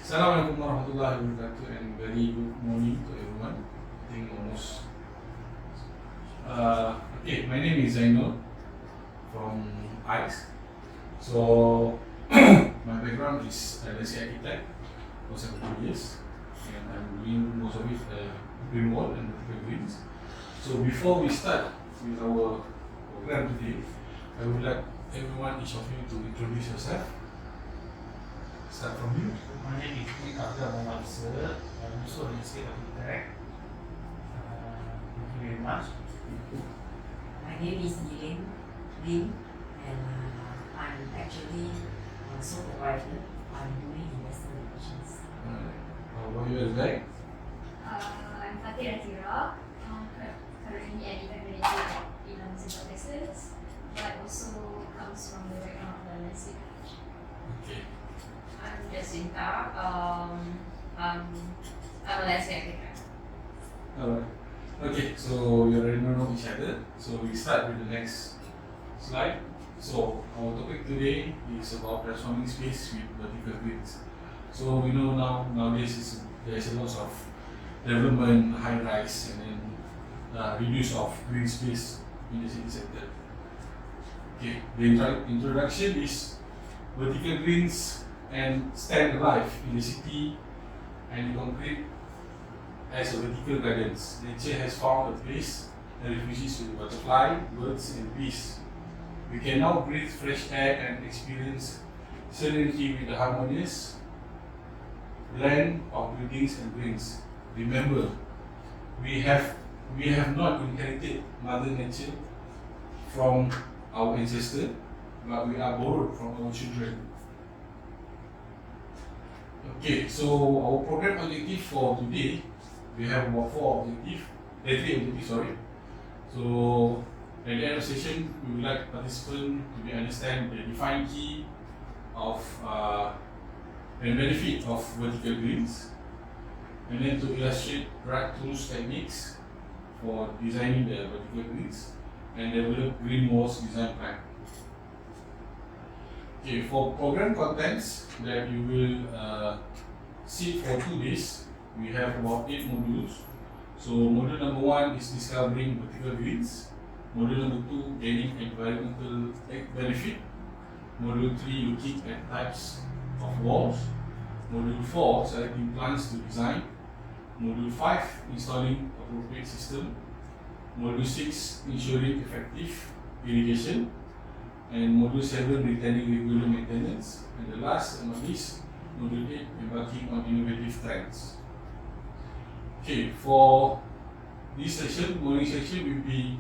Assalamualaikum warahmatullahi wabarakatuh and very good morning to everyone. I think almost. Okay, my name is Zainul from ICE. So my background is as an architect for 17 years, and I'm doing most of it green wall and vertical greens. So before we start with our program today, I would like everyone, each of you, to introduce yourself. Start from you. My name is Abdul Muhammad Sir. I'm also a landscape architect. Thank you very much. My name is Elaine Lim, and I'm actually a sole proprietor. I'm doing investor relations. How about you as well? I'm Fatih Ratira, currently an event manager in Central Texas, but also comes from the background of the landscape. Okay. I'm Jacinta. I'm a landscape architect. Alright. Okay, so we already know each other. So we start with the next slide. So our topic today is about transforming space with vertical grids. So we know nowadays there's a lot of development, high rise, and then reduce of green space in the city center. Okay, the introduction is vertical greens and stand alive in the city and the concrete as a vertical gardens. Nature has found a place that refuges with butterfly, birds, and bees. We can now breathe fresh air and experience serenity with the harmonious blend of buildings and greens. Remember, we have not inherited Mother Nature from our ancestors, but we are borrowed from our children. Okay, so our program objective for today, we have about three objectives, sorry. So at the end of the session, we would like participants to understand the defined key of and benefit of vertical greens, and then to illustrate right tools techniques for designing the vertical greens and develop green walls design plan. Okay, for program contents that you will see for 2 days, we have about 8 modules. So module number 1 is discovering vertical greens. Module number 2, gaining environmental benefit. Module 3, looking at types of walls. Module 4, selecting plants to design. Module 5, installing appropriate system. Module 6, ensuring effective irrigation. And Module 7, retaining regular maintenance. And the last and not least, Module 8, embarking on innovative trends. Okay, for this session, morning session, will be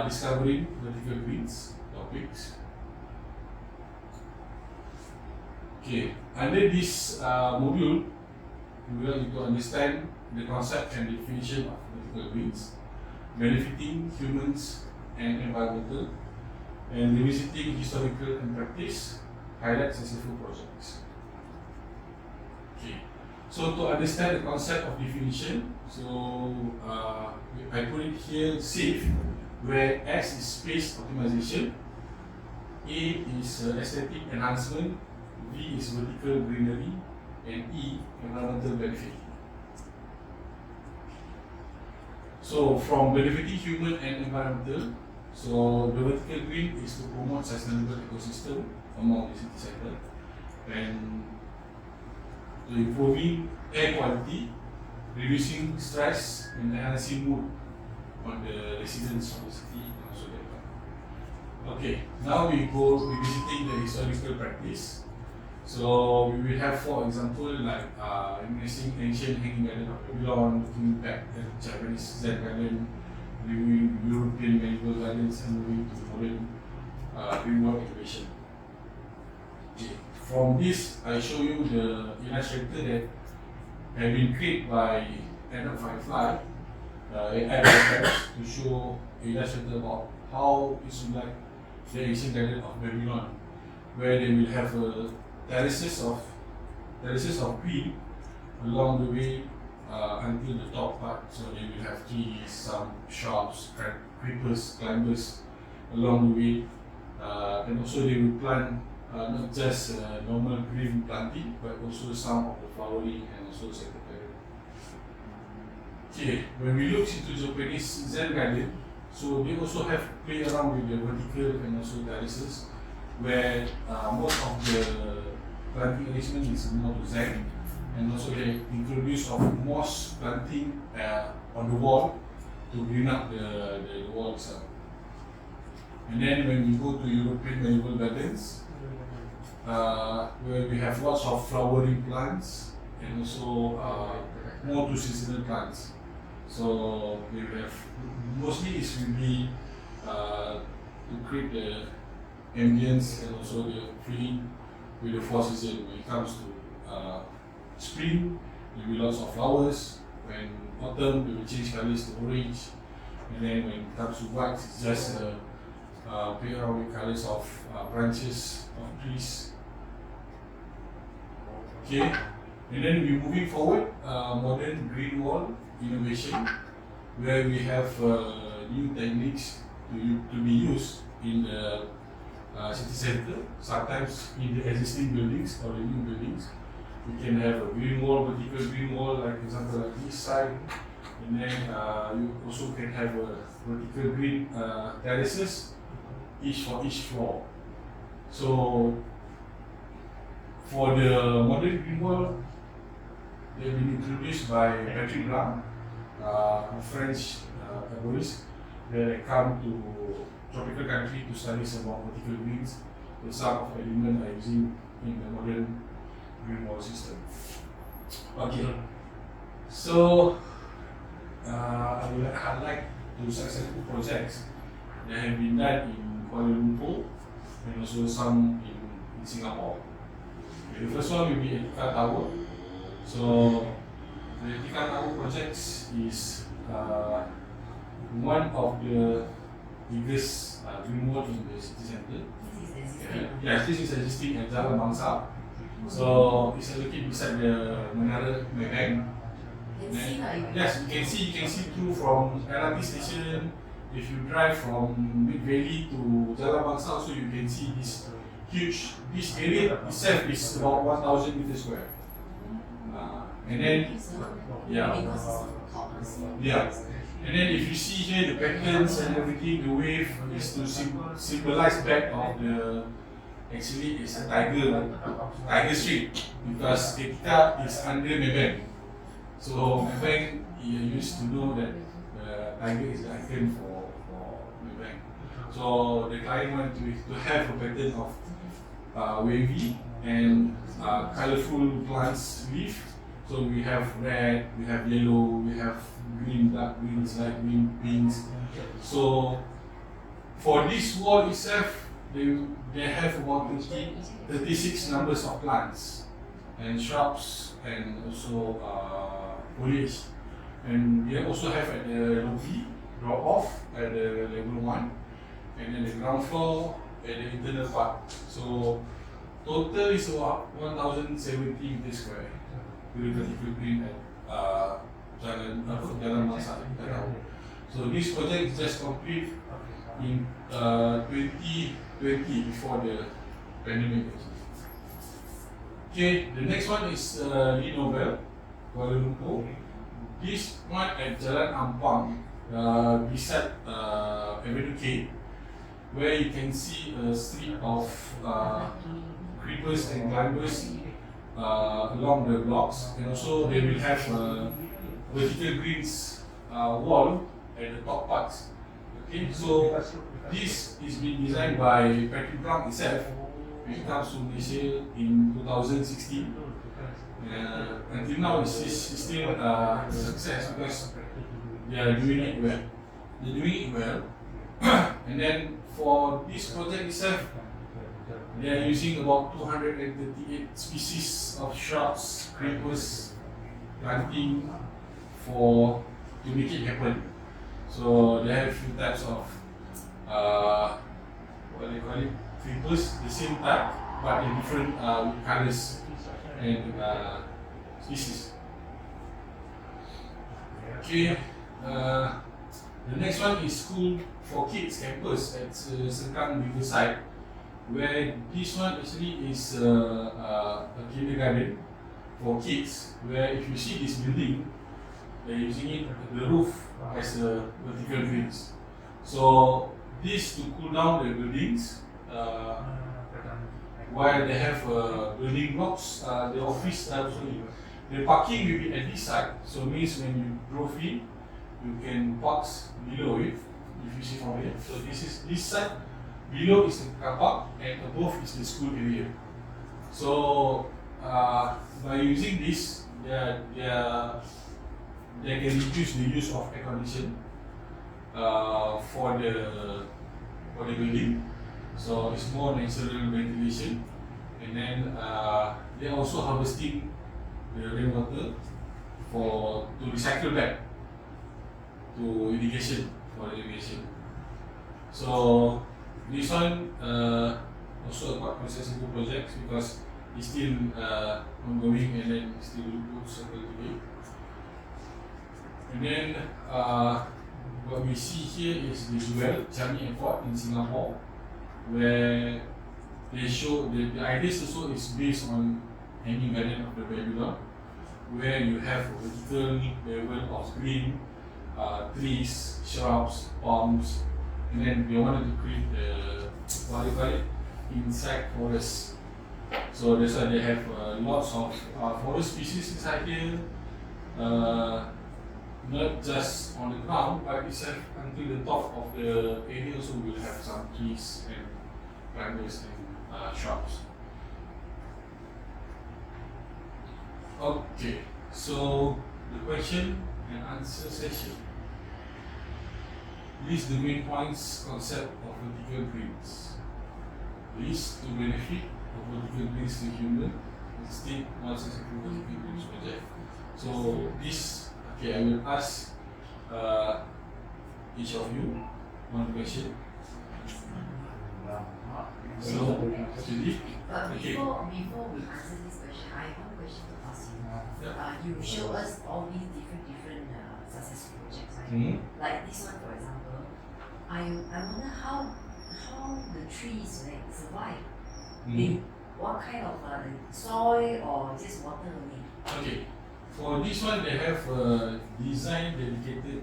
discovering vertical greens topics. Okay, under this module, we will need to understand the concept and definition of vertical greens, benefiting humans and environmental, and revisiting historical and practice, highlight successful projects. Okay, so to understand the concept of definition, so I put it here, SAFE, where S is space optimization, A is aesthetic enhancement, V is vertical greenery, and E, environmental benefit. So from benefiting human and environmental, so the vertical green is to promote sustainable ecosystem among the city center and to improving air quality, reducing stress and enhancing mood on the residents of the city and also the environment. Okay, now we go revisiting the historical practice. So we will have 4 examples like reminiscing ancient hanging garden of Babylon, looking back at Japanese Zen garden, reviewing European medieval gardens, and moving to modern green wall innovation. Okay. From this, I show you the illustrator that have been created by Adam Firefly, AI programs to show illustrator about how it should like the ancient garden of Babylon, where they will have terraces of green along the way until the top part. So they will have trees, some shrubs, creepers, climbers along the way, and also they will plant not just normal green planting, but also some of the flowering and also secretarial. Okay, when we look into Japanese Zen garden, so they also have play around with the vertical and also terraces, where most of the planting arrangement is more to Zen, and also they introduce of moss planting on the wall to green up the wall itself. And then when we go to European medieval gardens, where we have lots of flowering plants and also more to seasonal plants. So we have mostly it will be to create the ambience and also the feeling with the four seasons. When it comes to spring, there will be lots of flowers. When autumn, we will change colors to orange. And then when it comes to white, it's just play around with colors of branches of trees. Okay, and then we're moving forward, modern green wall innovation, where we have new techniques to be used in the city center. Sometimes in the existing buildings or the new buildings, we can have a green wall, vertical green wall, like example like this side, and then you also can have a vertical green terraces, each for each floor. So for the modern green wall, they've been introduced by Patrick Blanc, a French arborist, that come to tropical country to study about vertical greens. The some of the elements are using in the modern green wall system. Okay, so I would highlight two successful projects that have been done in Kuala Lumpur and also some in Singapore. Okay, the first one will be Etika Tower. So the Etika Tower project is one of the biggest green wall in the city center. This is existing. Yes, this is existing at Jalan Bangsa. So it's located beside the Menara Maybank. Can see how you Yes, you can see through from LRT station. If you drive from Big Valley to Jalan Bangsa, so you can see this huge. This area itself is about 1,000 meters square. And then yeah. Because it's tallness. Yeah. And then if you see here the patterns and everything, the wave is to symbolize back of the, actually it's a tiger street, because Etika is under Maybank. So Maybank, you used to know that the tiger is the icon for Maybank. So the client wanted to have a pattern of wavy and colorful plants leaf. So we have red, we have yellow, we have green, dark greens, light green, pinks. So for this wall itself, they have about 36 numbers of plants and shrubs and also foliage. And we also have at the lobby, drop off at the level 1, and then the ground floor at the internal part. So total is about 1,070 meters square. With vertical green at Jalan Masa. So this project is just complete in 2020, before the pandemic. Okay, the next one is Lee Nobel, Kuala Lumpur. This one at Jalan Ampang, beside Avenue K, where you can see a street of creepers and climbers along the blocks, and also they will have a vertical greens wall at the top parts. Okay, so this is being designed by Patrick Blanc itself when it comes to Malaysia in 2016. Until now, it's still a success because they are doing it well. They're doing it well, and then for this project itself, they are using about 238 species of shrubs, creepers, planting to make it happen. So they have few types of what they call it, creepers, the same type but in different colors and species. Okay, the next one is school for kids campus at Sengkang Riverside, where this one actually is a kindergarten for kids, where if you see this building, they're using it, the roof as a vertical greens. So this to cool down the buildings, while they have building blocks, the office, sorry, the parking will be at this side. So means when you drove in, you can park below it, if you see from here. So this side, below is the car park and above is the school area. So by using this, they can reduce the use of air condition for the building. So it's more natural ventilation, and then they're also harvesting the rainwater to recycle back to irrigation, for irrigation. So this one also a quite accessible project because it's still ongoing and then still looks circle today. And then what we see here is the Jewel Changi Airport in Singapore, where they show the ideas also is based on hanging garden of the Babylon, where you have a vertical level of green, trees, shrubs, palms, and then they wanted to create what they call it, insect forest. So that's why they have lots of forest species inside here, not just on the ground, but itself until the top of the area also will have some trees and planters and shrubs. Okay, so the question and answer session. List the main points concept of vertical greens. List to benefit of vertical greens to human. State one successful vertical greens project. So this, okay, I will ask each of you one question. So, actually, But okay. before we answer this question, I have one question to ask you. Yeah. You show us all these different successful projects, right? Mm-hmm. Like this one, for example. I wonder how the trees survive. With what kind of soil or just water only? Okay. For this one, they have design dedicated.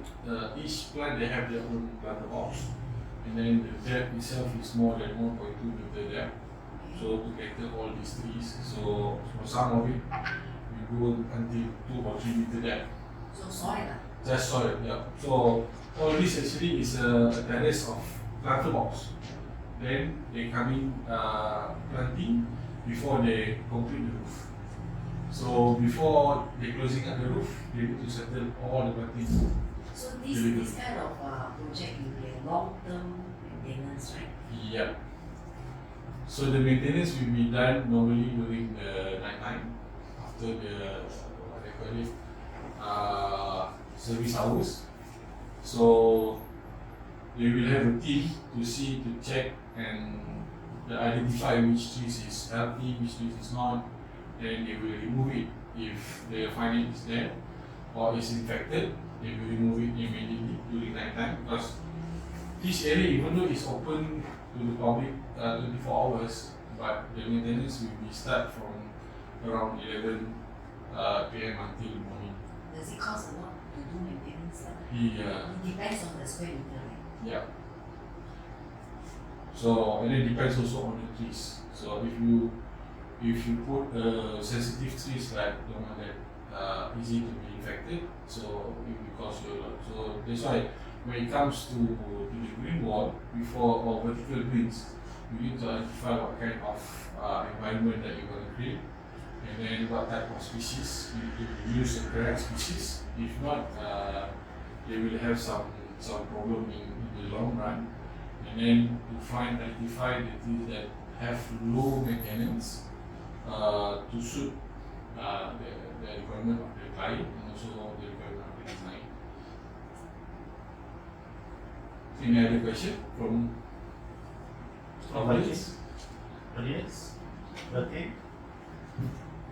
Each plant they have their own planter box, and then the depth itself is more than 1.2 meter depth. So to cater all these trees. So for some of it, we go until 2 or 3 meter depth. So soil. Just soil, yeah. So all this actually is a terrace of planter box. Then they come in planting before they complete the roof. So before they closing up the roof, they need to settle all the planting. So this kind of project will be a long-term maintenance, right? Yeah. So the maintenance will be done normally during the night time after the what they call it service hours. So they will have a team to check and identify which trees is healthy, which trees is not. Then they will remove it if they find it is there or is infected. They will remove it immediately during night time because this area, even though it's open to the public 24 hours, but the maintenance will be start from around 11 p.m. until morning. Does it cost a lot to do maintenance? Yeah. It depends on the square meter, right? Yeah. So and it depends also on the trees. So if you put sensitive trees like the one that easy to be infected, so it will cost you a lot. So that's why when it comes to the green wall, before or vertical greens, you need to identify what kind of environment that you're going to create, and then what type of species you need to use the correct species. If not, they will have some problem in the long run. And then to identify the trees that have low maintenance to suit the requirement of the client and also the requirement of the design. Any other question from audience? Audience? Okay.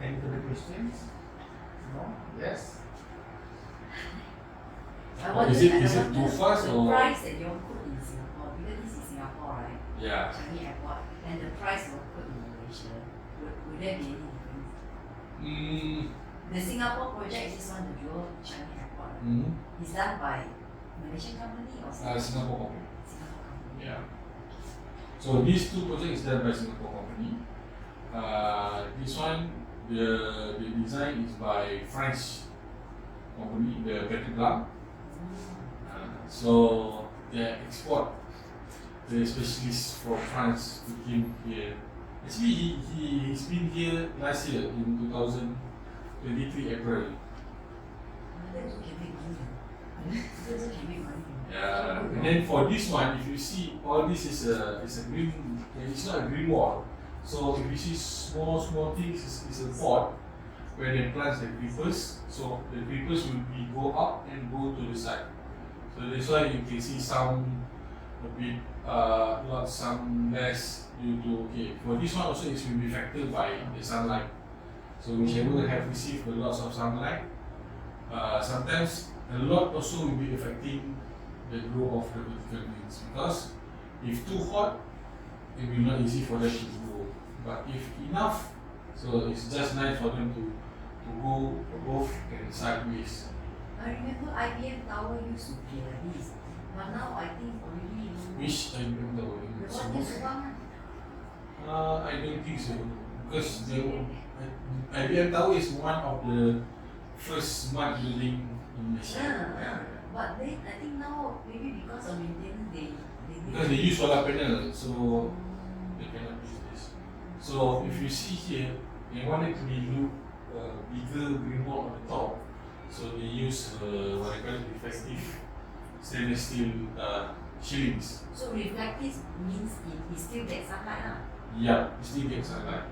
Any other questions? No? Yes? Is it too fast the or? price that you all put in Singapore, because this is Singapore, right? Yeah. Changi Airport. And the price of work in Malaysia, would there be any difference? The Singapore project is this one, the Jewel Changi Airport. Is done by Malaysian company or Singapore company. Singapore company? Yeah. So these two projects is done by Singapore company. This one, the design is by French company, the Petrobras. So they export the specialists from France to came here. Actually, he's been here last year in 2023 April. That also can make money. That also can make money. Yeah, and then for this one, if you see, all this is a green. It's not a green wall. So if you see small things, it's a pot where they plant the creepers. So the creepers will be go up and go to the side. So that's why you can see some a bit not some less due to for this one also it will be affected by the sunlight. So whichever have received a lot of sunlight, sometimes a lot also will be affecting the growth of the vertical greens, because if too hot, it will not easy for them to grow. But if enough, so it's just nice for them to go above and sideways. I remember IBM Tower used to be like this, but now I think already. Which I don't know. The one in Subang. I don't think so, because the IBM Tower is one of the first smart building in Malaysia. Yeah. But then I think now maybe because of maintenance Because they use solar panel, so they cannot use this. So if you see here, they wanted to be look bigger green wall on the top. So they use what I call it reflective stainless steel shillings. So reflective means it still gets sunlight lah. Yeah, it still gets sunlight.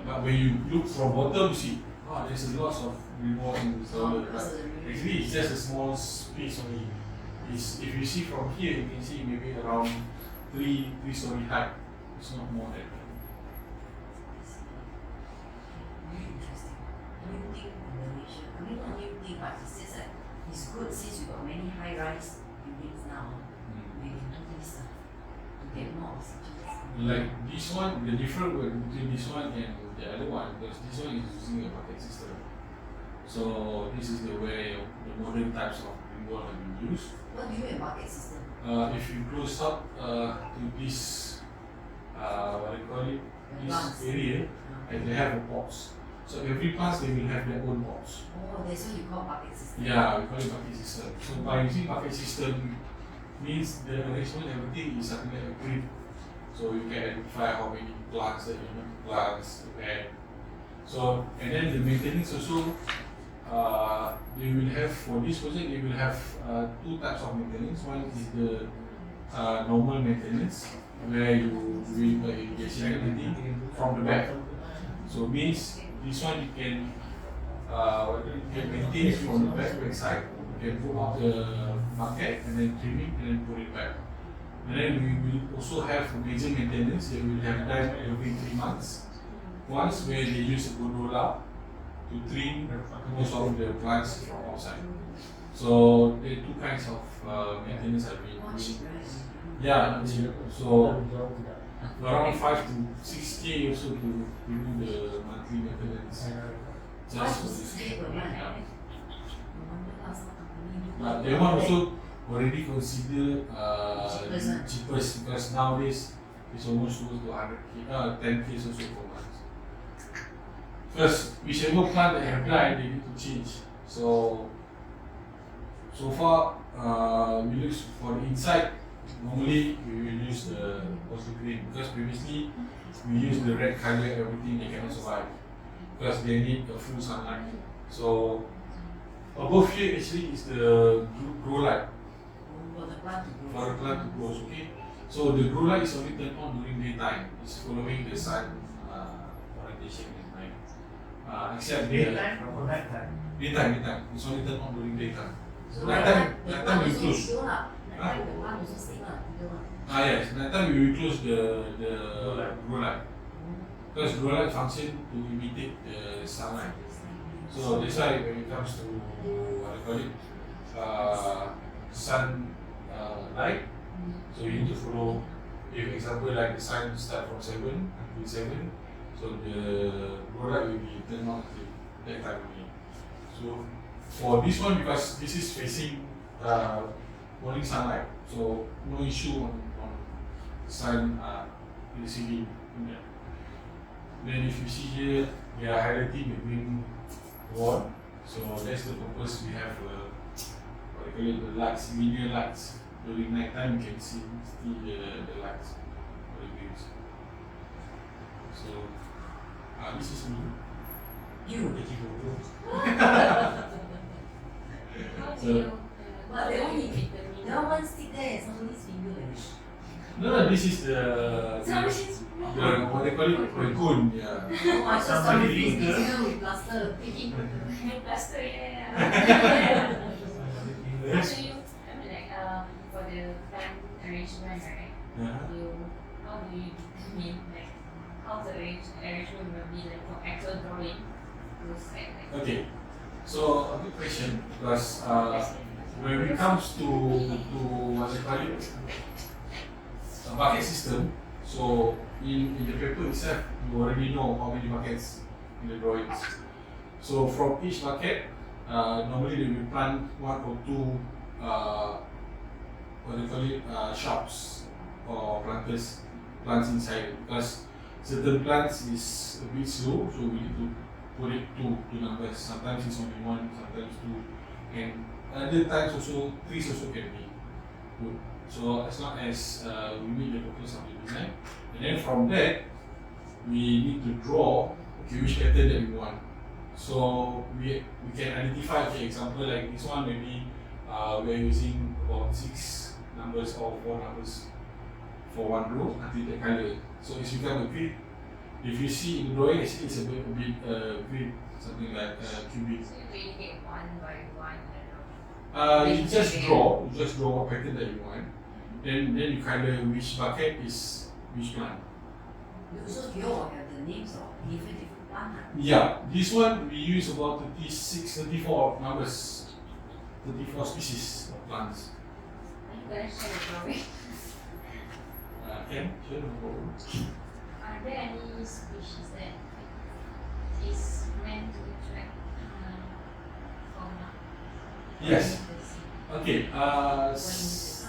But when you look from bottom, you see, there's a lot of green wall in the solar. But actually, it's just a small space only. If you see from here, you can see maybe around three-story height. It's not more than that. Very interesting. New thing in Malaysia. I mean not new thing, but it's just like it's good since you got many high-rise buildings now. We can do this to get more oxygen. Like this one, the difference between this one and the other one, because this one is using a bucket system. So this is the way the modern types of green wall have been used. What do you mean bucket system? If you close up to this, what do you call it, Plants. this area, and they have a box. So every plant they will have their own box. Oh, that's what you call bucket system. Yeah, we call it bucket system. So by using bucket system means the arrangement, everything is something like a grid. So you can identify how many plants that you know, plants to add. So and then the maintenance also, they will have for this project they will have two types of maintenance. One is the normal maintenance where you doing the irrigation and everything from the back. So means this one you can maintain from the back side. You can put out the bucket and then trim it and then put it back. And then we will also have major maintenance that we will have done every 3 months. Once where they use a gondola to trim most of the plants from outside. So there are two kinds of maintenance have been More cheap, doing. right? Yeah, not cheap. So around 5 to 6K also to do the monthly maintenance. 5 to for 6K per month. yeah. No wonder last time company do But not that one also already considered Cheapest, cheapest, because nowadays it's almost close to 100K, 10K also per month. Because whichever plant they have died, they need to change. So far, we look for the inside. Normally, we will use the mostly green, because previously we use the red color. Everything they cannot survive because they need a full sunlight. So above here actually is the grow light for the plant to grow. for the plant to grow. Okay, so the grow light is only turned on during daytime. It's following the sun orientation at night. Except Daytime or nighttime? Daytime. It's only turned on during daytime. So Nighttime the we plant also close. still lah. Nighttime the plant also still lah. Yes, nighttime we will close the grow light. Because grow light function to imitate the sunlight. So that's why when it comes to what I call it, sun light, so you need to follow If example like the sign start from 7 until 7, so the product will be turned on until that time only. So for this one, because this is facing morning sunlight, so no issue on sun receiving. Then if you see here, we are highlighting the green one. So that's the purpose we have what they call it, the lights, linear lights. During night time you can see the lights or the greens. So this is me. You. Taking photos. How do So- you But they only determine? no one stick there, somebody's finger like No, this is the what they call it, the cone. Yeah. Oh, I saw Somebody somebody's finger. finger with plaster. Taking photo. Plaster, yeah. How Yes. do you, I mean like, for the time arrangement, right? How do you mean like, how the arrangement will be like for actual drawing? Those like Okay. So a good question because when it comes to what they call it, a bucket system. So in the paper itself, you already know how many buckets in the drawings. So from each bucket, normally they will plant 1 or 2 what they call it, shrubs or plants inside because certain plants is a bit slow, so we need to put it two numbers. Sometimes it's only 1, sometimes 2, and other times also 3 also can be put. So as long as we meet the purpose of the design, and then from that we need to draw which pattern that we want. So we can identify, okay, example like this one maybe we're using about 6 numbers or 4 numbers for one row until the color. So it's become a grid. If you see in the drawing, actually it's a bit grid, something like cubic. so you really get one by one, I don't know. You just draw what pattern that you want. Then you color which bucket is which plant. So you all have the names of different plant. Yeah, this one we use about 34 numbers, 34 species of plants. Are you gonna share the drawing? Can sure, no problem. Are there any species that is meant to attract fauna? Yes. Okay. Yes.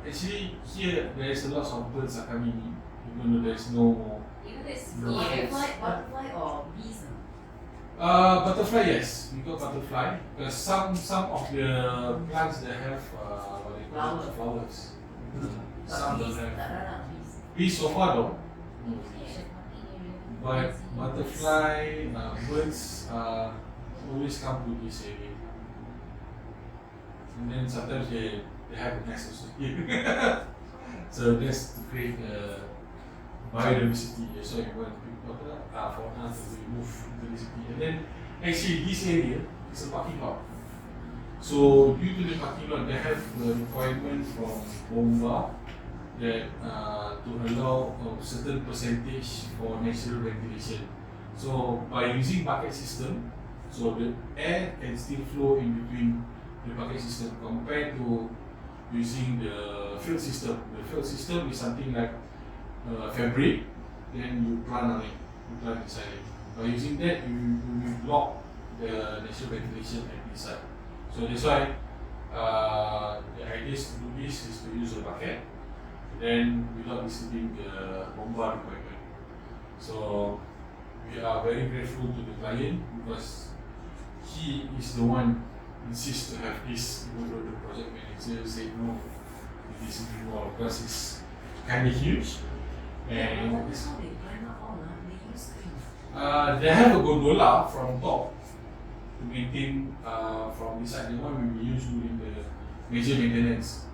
Actually here there is a lot of birds are coming in, even though there is no more. Even this No. Butterfly or bees? Butterfly, yes, we got butterfly because some of the plants that have what they call it, flowers. Some don't have. Bees so far though. But butterfly, birds always come to this area. And then sometimes they have a nest also here. So that's to create biodiversity. That's why we want fauna to remove into the city. And then actually this area is a parking lot. So due to the parking lot, they have the requirement from BOMBA that to allow a certain percentage for natural ventilation. So by using bucket system, so the air can still flow in between the bucket system compared to using the field system. The field system is something like fabric, then you plant on it, you plant inside it. By using that, you block the natural ventilation at inside. So that's why the idea to do this is to use a bucket, then without disturbing the bomba requirement. So we are very grateful to the client because he is the one insists to have this, even though the project manager said no, it is involved because it's kind of huge. And That's how they climb up all, they use screens. they have a gondola from top to maintain from this side. The one we will use during the major maintenance.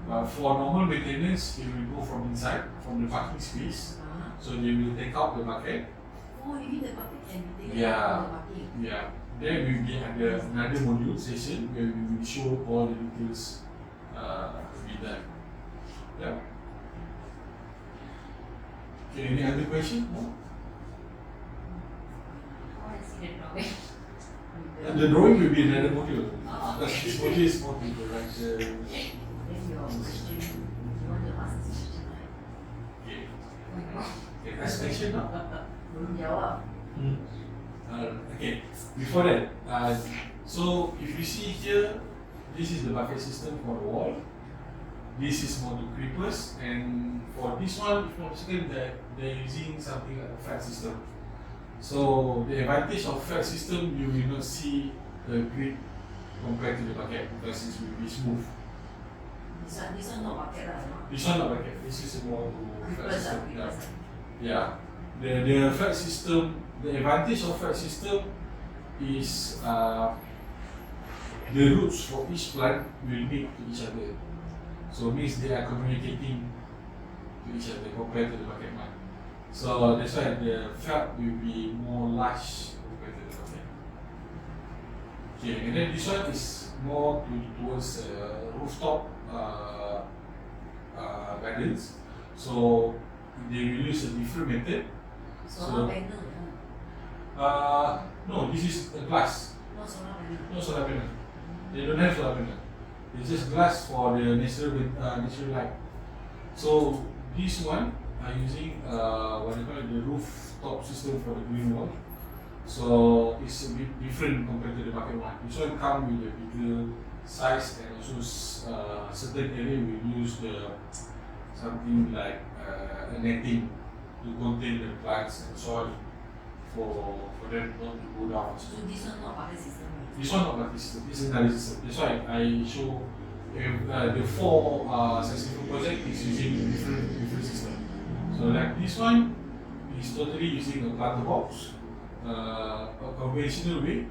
But for normal maintenance, they will go from inside, from the parking space. So they will take out the bucket. Oh, you mean the bucket can be taken Yeah. out of the bucket? Yeah. Then we will be under another module session where we will show all the details to be done. Yeah. Okay, any other question? No? I want to see the drawing. And the drawing will be another module. Oh, Because okay. this module is more to the right. Then your question, you want to ask this question, right? ask question now? Belum jawab. Okay, before that, so if you see here, this is the bucket system for the wall. This is for the creepers, and for this one, if not mistaken, they're using something like a flat system. So the advantage of flat system, you will not see the grip compared to the bucket because it will be smooth. This one not bucket lah. This one not bucket. This is more to flat Creepers system. lah. Yeah. The flat system, the advantage of flat system is the roots for each plant will meet to each other. So means they are communicating to each other compared to the bucket one. So that's why the felt will be more lush compared to the bucket. Okay, and then this one is more towards rooftop gardens. So they will use a different method. Solar panel. No, this is a glass. No solar panel. No solar panel. They don't have solar panel. It's just glass for the natural light. So this one are using what they call it, the rooftop system for the green wall. So it's a bit different compared to the bucket one. This one come with a bigger size and also certain area will use the something like a netting to contain the plants and soil for them not to go down. So this one not bucket system. This one not bucket system, this is another system. That's why I show the four successful project is using different system. So like this one is totally using a planter box, a conventional way,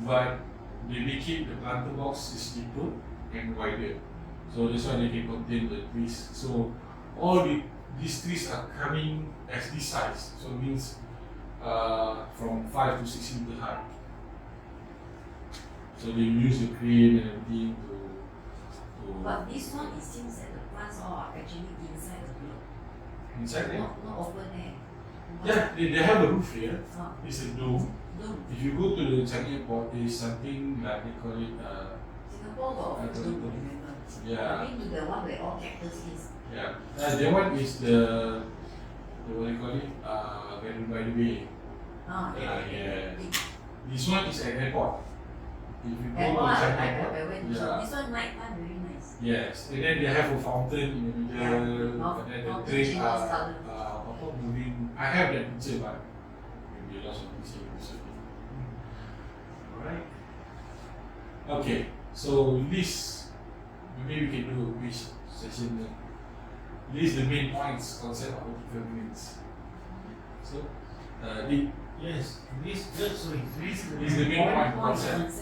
but they make it the planter box is deeper and wider. So that's why they can contain the trees. So all these trees are coming as this size. So it means from 5 to 6 meters high. So they use the crane and everything to But this one, it seems that the plants all are actually inside the block. inside there. Not open air. Yeah, they have a roof here. Ah, It's a dome. dome. If you go to the Changi Airport, there is something like they call it. Singapore got I a don't dome, know. remember? Yeah. I think the one where all cactus is. Yeah. That one is the what do you call it? Garden by the Bay. Ah, Yeah. This one is at airport. If you go Airport, to Changi I Airport. went. Yeah. This one night time very nice. Yes, and then they have a fountain in the middle, Yeah. and then the Fountain train changes colour. moving. I have that picture, but maybe lost of picture. Alright. Okay, so list. Maybe we can do a quiz session there. List the main points, concept of vertical greens. So, Yes, this is the main point concept.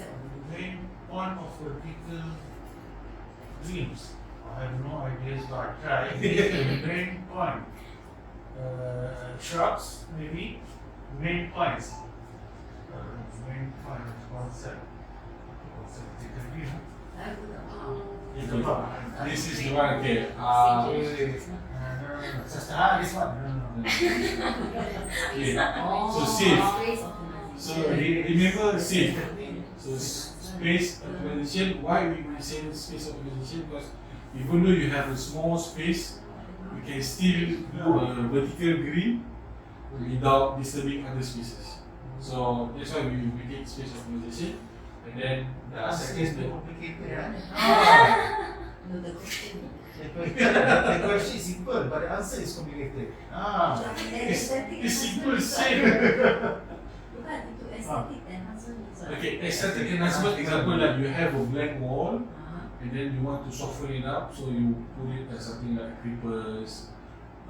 main point of vertical dreams. I have no ideas, but I try. The main point. Shrubs, maybe. Main points. Main point concept. Vertical dream. I would have. It's about. This is the one. Okay. This one. No. Okay. Oh, So safe. space optimization. So remember safe. So space optimization. Why we say space optimization? Because even though you have a small space, you can still do a vertical green without disturbing other spaces. So that's why we make it space optimization. And then second step. complicated. No, the question. The question is simple, but the answer is complicated. It's simple, safe. Bukan itu aesthetic enhancement is what? Okay, aesthetic enhancement example like you have a blank wall Uh-huh. and then you want to soften it up, so you put it as something like creepers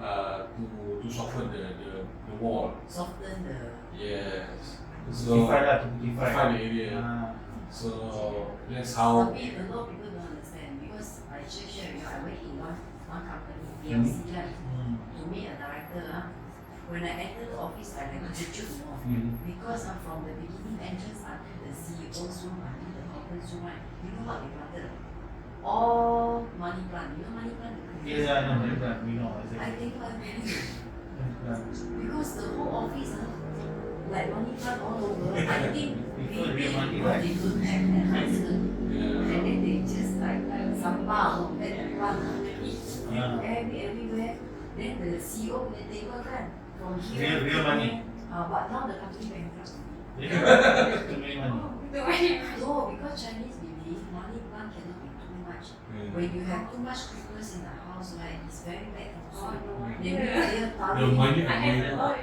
to soften the wall. Soften the. Yes. So define the area. So that's how. Tapi a lot of people don't understand because I share with you. I went in one company, PLC kan, to meet a director. When I entered the office, I like jujur more because from the beginning entrance until the CEO's room, until the conference room, right, you know what they planted? All money plant. You know money plant? Yes, I know, we know I exactly. think because the whole office, like money plant all over. I think People maybe really money, because right? they don't have enhancement, Yeah. and then they just like sampah let the plant Yeah. everywhere. Then the CEO punya table kan from here. Real money. But now the country bankrupt. Too many money. No, because Chinese believe money plant cannot be too much. When you have too much creepers in the house, right, it's very bad also. They The tarik. money I have a lot.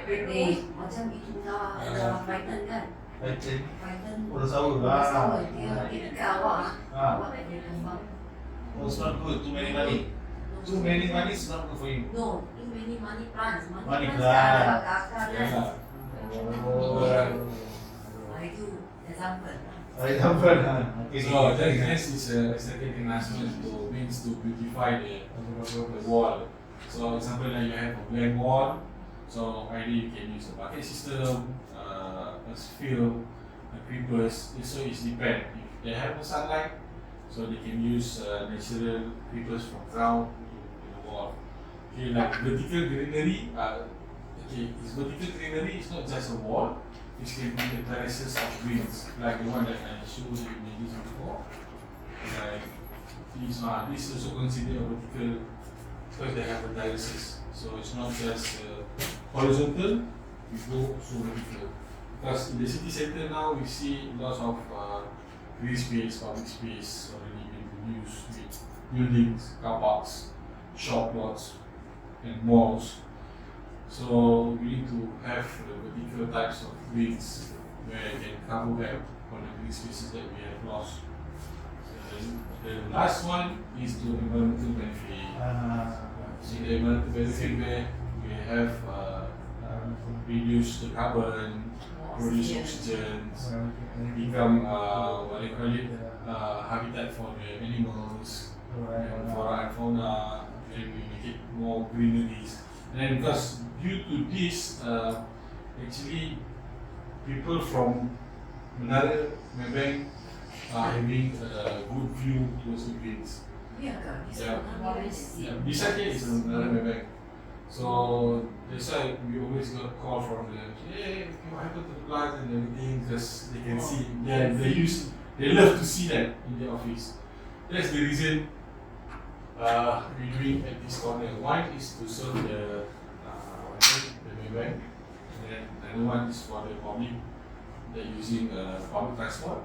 Macam itu dah Python kan? Python. Python. Orang sahur Orang lah. sahur, dia dekat awak. Ah. Awak tak boleh tumbang. Oh, it's not good. Too many money. Too many money is not good for you. No, too many money plants. Money plants plant. kan ada akar kan? Oh. Itu example. Example. Okay. So this is a second enhancement to means to beautify the wall. So example like you have a blank wall, so ideally you can use a bucket system, a fill, a creepers. So it's depend if they have a sunlight, so they can use natural creepers from ground to the wall. Okay, like vertical greenery. Okay, it's vertical greenery. It's not just a wall. It can be the terraces of greens, like the one that I showed you images before. Like these also considered a vertical because they have the terraces. So it's not just horizontal, we go also vertical. Because in the city center now we see lots of green space, public space already being used with buildings, car parks, shop lots, and malls. So we need to have vertical types of greens where you can cover back all the green spaces that we have lost. The last one is the environmental benefit. So the environmental benefit where we have reduce the carbon, produce oxygen, become what they call it, habitat for the animals, and flora and fauna, and we make it more greeneries. And then because due to this, actually people from Menara Maybank are having a good view towards the greens. Ya kan? Yeah, beside here is Menara Maybank. So that's why we always got call from them. Hey, what happened to the plants and everything? Because they can see, they love to see that in the office. That's the reason we're doing at this corner. One is to serve the Maybank, and then another one is for the public. They're using public transport,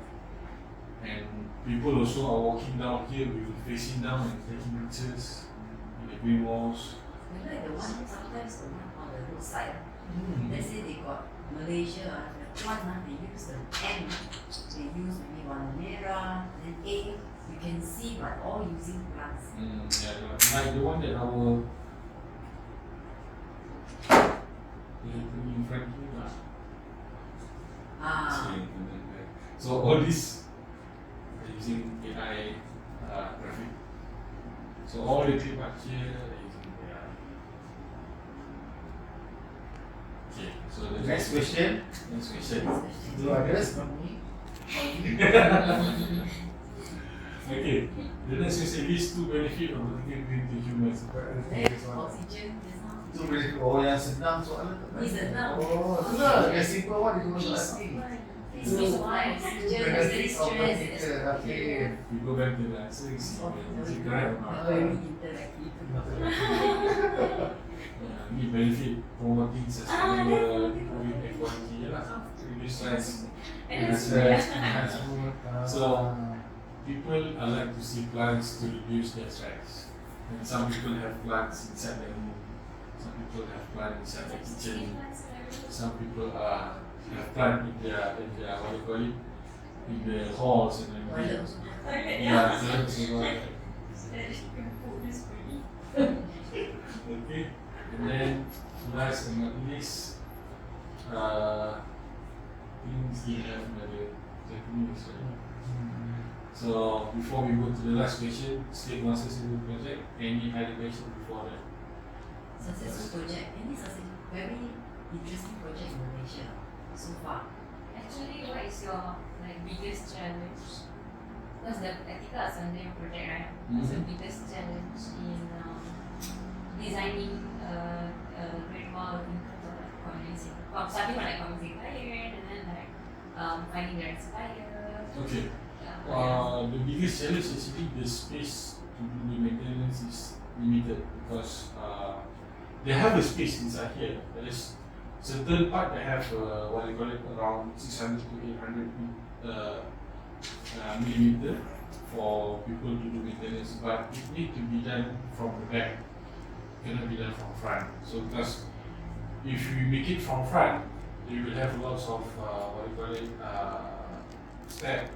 and people also are walking down here. We will facing down and taking pictures in the green walls. You like the one, sometimes the one on the roadside. Let's say they got Malaysia, the plant, they use the M, they use maybe one merah, then A, you can see but all using plants. Yeah, like the one that our in front here. So all this are using AI graphic. So all the clip up here are using AI. Okay, so the Next question. Next question. Do others not me? Okay, the next question is two benefit of vertical green to humans. Oxygen, there's not. Itu boleh yang senang soalan tu. Ni senang. Oh, tu lah. Yang simple one itu masuk hati. Peace of mind, oxygen, very stress. Okay. We go back to the answer, you see, is it correct or not? Very interactive. Ni benefit promoting sustainable with equality lah, reduce stress, enhance mood. So people like to see plants to reduce their stress. And some people have plants inside their room. Some people have plants inside their kitchen. Some people have plants in their what do you call it, in the halls and everything. Yeah, so okay. And then last and not least, things we have another 30 minutes. Right? So before we go to the last question, state one successful project. Any other question before that? Successful project. Any successful, very interesting project in Malaysia so far. Actually, what is your biggest challenge? Because the ethical assembly project, right? What's the biggest challenge in designing a great wall in terms of convincing, starting from convincing client and then finding their inspire. Okay. The biggest challenge actually the space to do the maintenance is limited because they have a space inside here. There is certain part that have what they call it around 600 to 800 millimeter for people to do maintenance, but it need to be done from the back, cannot be done from front. So because if you make it from front, you will have lots of what you call it step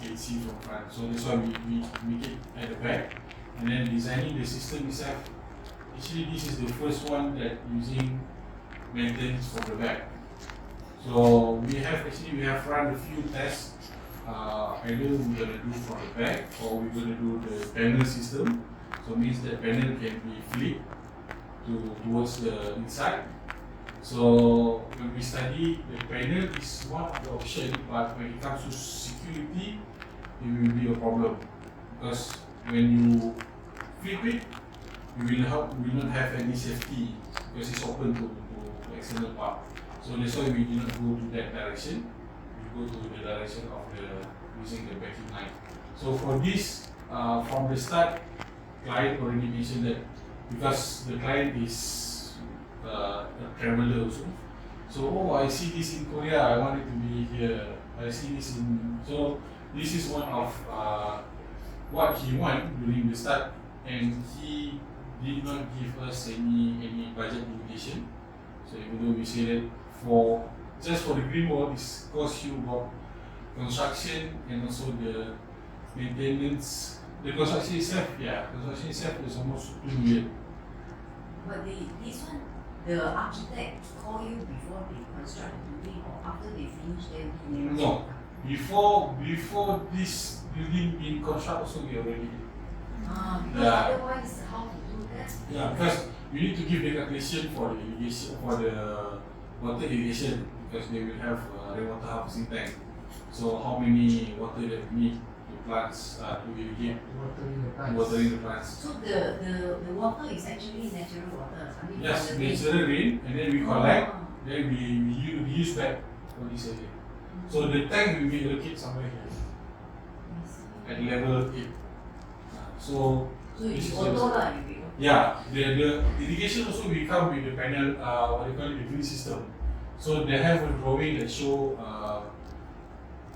you can see from front. So that's why we make it at the back, and then designing the system itself. Actually, this is the first one that using maintenance from the back. So we have run a few tests. Either we're gonna do from the back or we're gonna do the panel system. So it means that panel can be flipped towards the inside. So when we study, the panel is one of the options, but when it comes to security, it will be a problem because when you flip it, you will not have any safety because it's open to external part. So that's why we do not go to that direction. We go to the direction of using the backing line. So for this, from the start, client already mentioned that because the client is a traveler also. So I see this in Korea, I want it to be here. I see this so this is one of what he want during the start, and he did not give us any budget limitation. So even though we say that just for the green wall, this cost you about construction and also the maintenance. The construction itself is almost 2 million. But this one, the architect call you before they construct the building or after they finish then? No, before this building being constructed also we already. Because otherwise how to do that? Yeah, because you need to give the calculation for the irrigation, for the water irrigation, because they will have rainwater harvesting tank. So how many water that we need to plants to irrigate, watering the plants. So the water is actually natural water. I mean, Yes, from the natural rain, and then we collect, then we use back for this area. So the tank will be located somewhere here at level 8. So it's auto lah, yeah, the irrigation also will come with the panel, what they call it, the green system. So they have a drawing that show,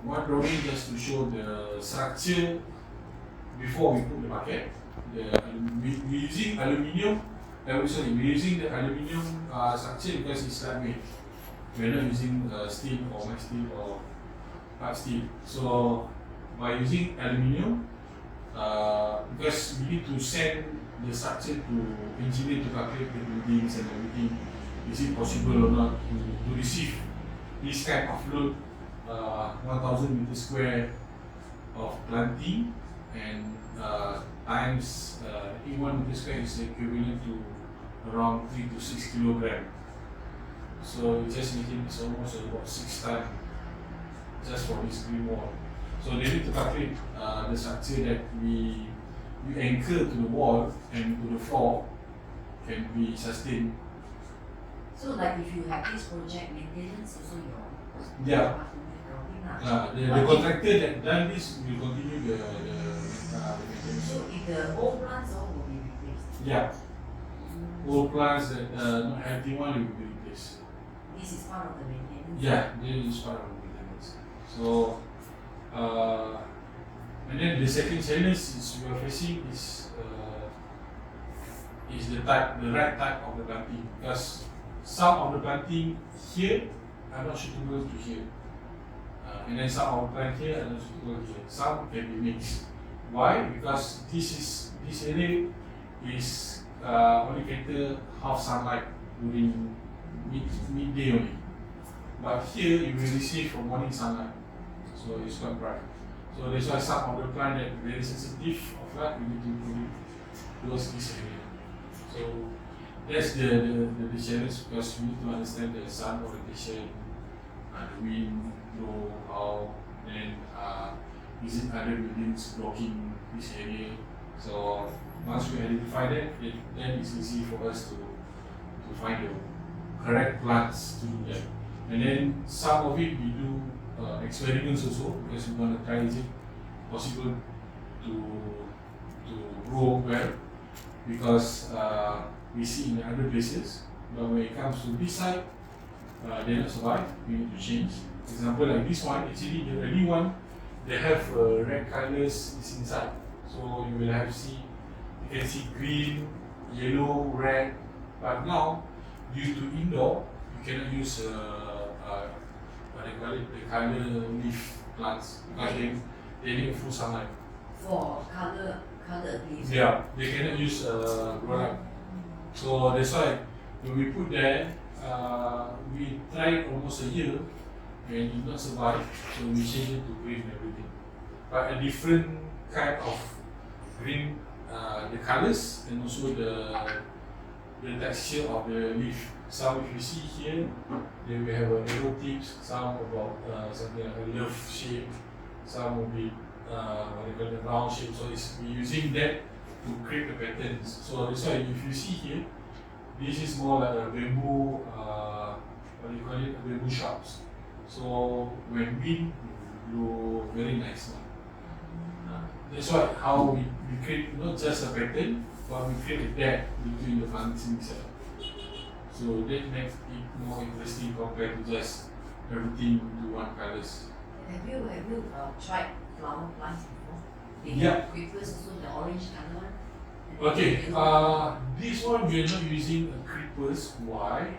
one drawing just to show the structure before we put the bucket. We're using aluminium, we're using the aluminium structure because it's lightweight. We're not using steel or max steel or hard steel. So by using aluminium, because we need to send the structure to engineer to calculate the buildings and everything, is it possible or not to receive this kind of load, 1000 meters square of planting, and times I think 1 meter square is equivalent to around 3 to 6 kilogram. So you just imagine it's almost about 6 tons just for this green wall. So they need to calculate the structure that we anchor to the wall and to the floor can be sustained. So like if you have this project maintenance also Yeah. The contractor that done this will continue the maintenance. So if the old plants all will be replaced? Yeah. Old plants that not healthy one will be replaced. This is part of the maintenance? Yeah, this is part of the maintenance. So and then the second challenge is we are facing is the right type of the planting, because some of the planting here are not suitable to here, and then some of the plant here are not suitable here. Some can be mixed. Why? Because this area is only cater half sunlight during midday only, but here you will receive from morning sunlight, so it's quite bright. So that's why some of the plant that are very sensitive of light, we need to put it towards this area. So that's the challenge, because we need to understand the sun orientation, the wind, blow, how, then is it other buildings blocking this area. So once we identify that, then it's easy for us to find the correct plants to do that. And then some of it we do experiments also, because we want to try is it possible to grow well, because we see in other places. But when it comes to this side, they not survive. We need to change. Example like this one, actually the early one, they have red colors is inside. So you will have you can see green, yellow, red. But now, due to indoor, you cannot use what they call it, the color leaf plants because they need full sunlight. For color leaves. Yeah, they cannot use grown-up. So that's why when we put there, we tried almost a year and it did not survive. So we changed it to green and everything. But a different kind of green, the colors and also the texture of the leaf. Some if you see here, they will have a arrow tips, some about something like a love shape, some will be what they call the round shape. So we're using that to create the patterns. So that's why if you see here, this is more like a bamboo, what do you call it, a bamboo sharps. So when wind, blow very nice one. That's why how we create not just a pattern, but we create a depth between the planting itself. So that makes it more interesting compared to just everything to one colors. Have you tried flower plants before? They Yeah. have creepers also, the orange color one. And then Okay, the yellow. this one we are not using creepers. Why?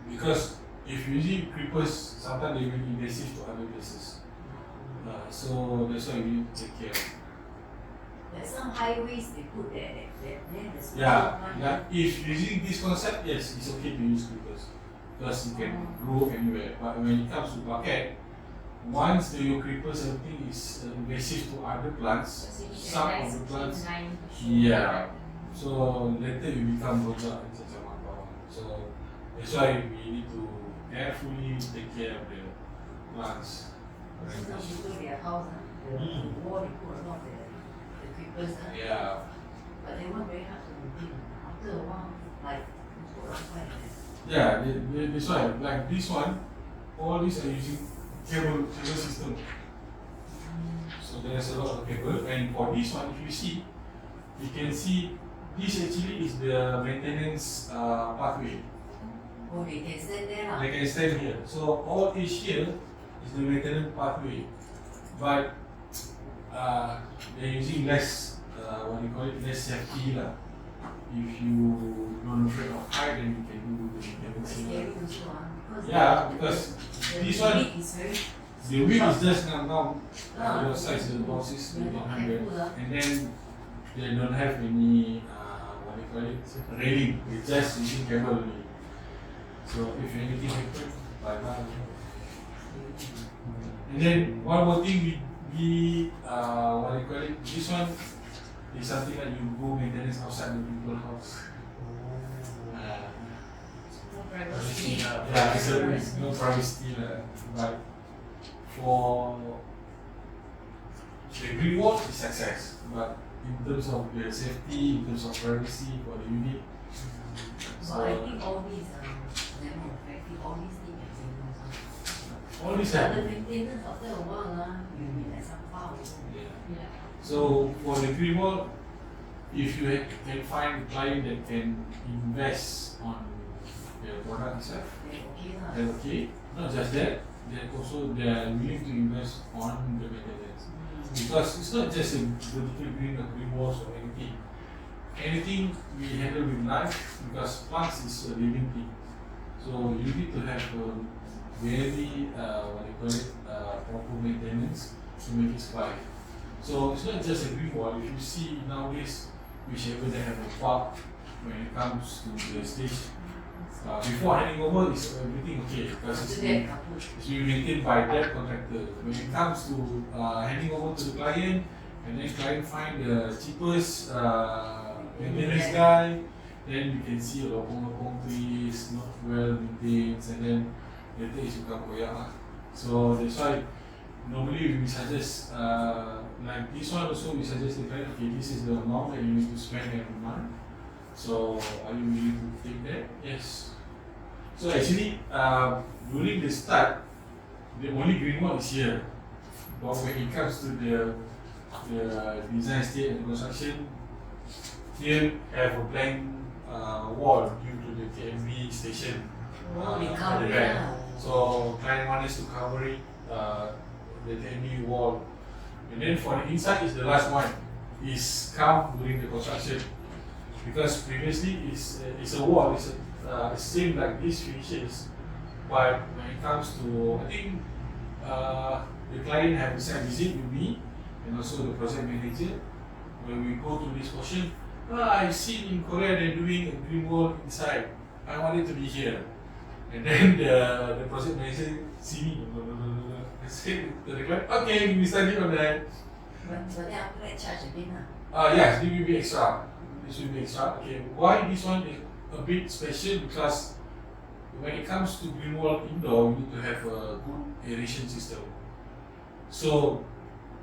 Because if using creepers, sometimes they will be invasive to other places. So that's why we need to take care. There's some highways they put there, then there's Yeah, one. yeah. If using this concept, yes, it's okay to use creepers because you can grow anywhere. But when it comes to bucket, once your creepers everything is invasive to other plants, So you need some a of nice the clean plants, line to show yeah. that. so later you become rojak and cacamata. So that's why we need to carefully take care of the plants. Some people their house, the wall they put a lot of the creepers. Yeah. But they weren't very hard to maintain. After a while, like you put outside like that. Yeah, that's why like this one, all these are using cable system. So there's a lot of cable, and for this one, if you see, you can see this actually is the maintenance pathway. Oh, they can stand there lah. They can stand here. So all is here is the maintenance pathway, but they're using less what do you call it, less safety lah. If you don't afraid of height, then you can do the maintenance Scary here. also because Yeah, because the this one, weight is very the wheel is just now Ah. your size, the box is They're not 100, careful, ah. and then they don't have any what do you call it, railing. It's just using cable only. So if anything happens, bye bye. And then one more thing, we what do you call it? This one is something that you go maintenance outside the people's house. No privacy. Yeah, it's no privacy but for the green wall is success. But in terms of the safety, in terms of privacy for the unit, So I think all these never effective. All these need maintenance. all these But have. the maintenance after a while, you'll be like some foul also. Yeah. Yeah. So for the green wall, if you can find a client that can invest on the product itself, Then okay lah. then okay. Not just that, they are willing to invest on the maintenance. Because it's not just a vertical green or green walls or anything. Anything we handle with life, because plants is a living thing. So you need to have a very what do you call it, proper maintenance to make it survive. So it's not just a green wall. If you see nowadays, whichever they have a park, when it comes to the stage, before handing over is everything okay because After that, kaput. it's being maintained by that contractor. When it comes to handing over to the client, and then client find the cheapest maintenance guy, then you can see a lopong trees, not well maintained, and then later it's become koyak lah. So that's why normally we suggest like this one also we suggest the client, okay, this is the amount that you need to spend every month. So are you willing to take that? Yes. So actually during the start, the only green wall is here. But when it comes to the design stage and construction, here have a blank wall due to the TMV station Oh, at the recovery back. lah. So client wants us to cover it, the TMV wall. And then for the inside is the last one. Is come during the construction, because previously it's a wall. It's same like these finishes, but when it comes to, I think the client have a site visit with me and also the project manager. When we go to this portion, I've seen in Korea they're doing a green wall inside. I want it to be here. And then the project manager see me, I said to the client, okay, we study on that. But then after that charge again lah. Yes, this will be extra. This will be extra. Okay, why this one is a bit special? Because when it comes to green wall indoor, you need to have a good aeration system. So